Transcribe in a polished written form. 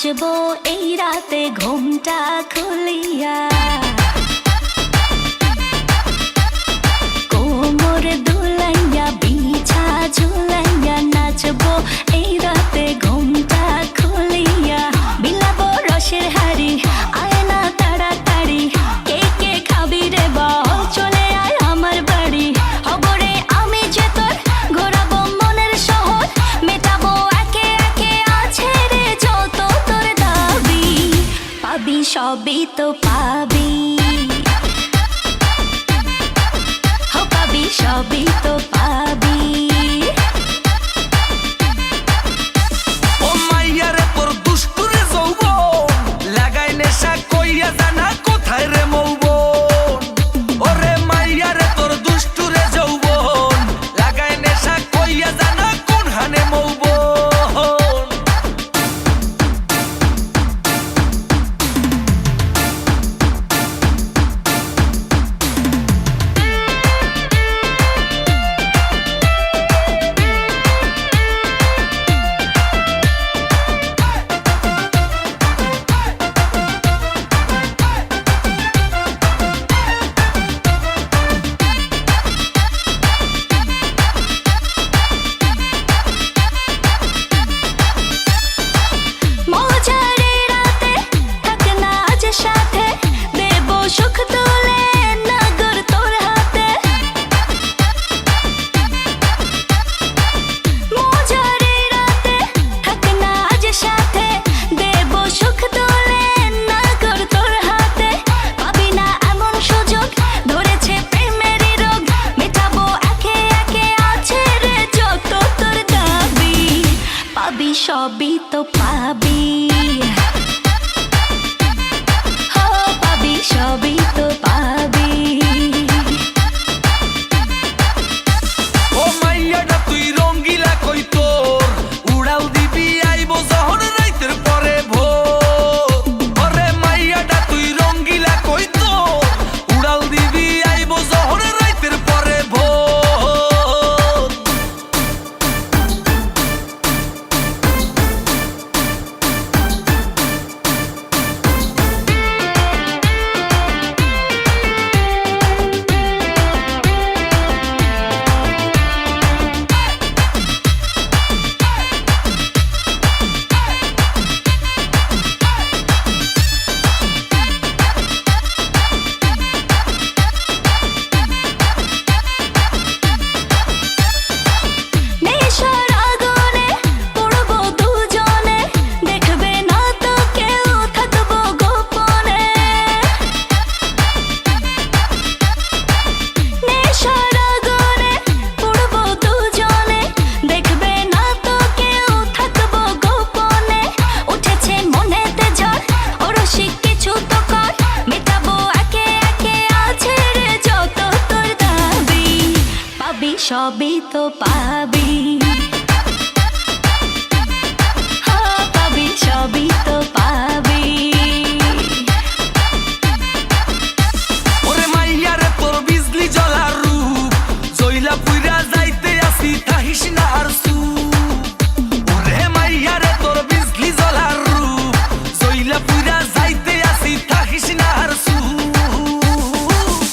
নাচবো এই রাতে ঘুমটা খুলিয়া, কোমর দুলাইয়া বিছা ঝুলাইয়া নাচবো এই রাতে ঘুমটা খুলিয়া। বিলাবো রসের হাড়ি আয় না তাড়াতাড়ি, কে কে খাবি রে বল চলে আয় আমার বাড়ি। হবরে আমি যে তোর ঘোরাবো মনের শহর, মেটাবো একে একে আছে রে যত তোর দাবি। পাবি সবই তো পাবি, পাবি সবই তো পাবি। ও মাইয়া রে তোর দুষ্টুরে যৌবন লাগাই নেশা কইয়া জানা কোথায় রে মৌবন। ওরে মাইয়া রে তোর দুষ্টুরে যৌবন লাগাই নেশা কইয়া জানা কোন হানে মৌবন। সবই তো পাবি, পাবি সবই তো পাবি।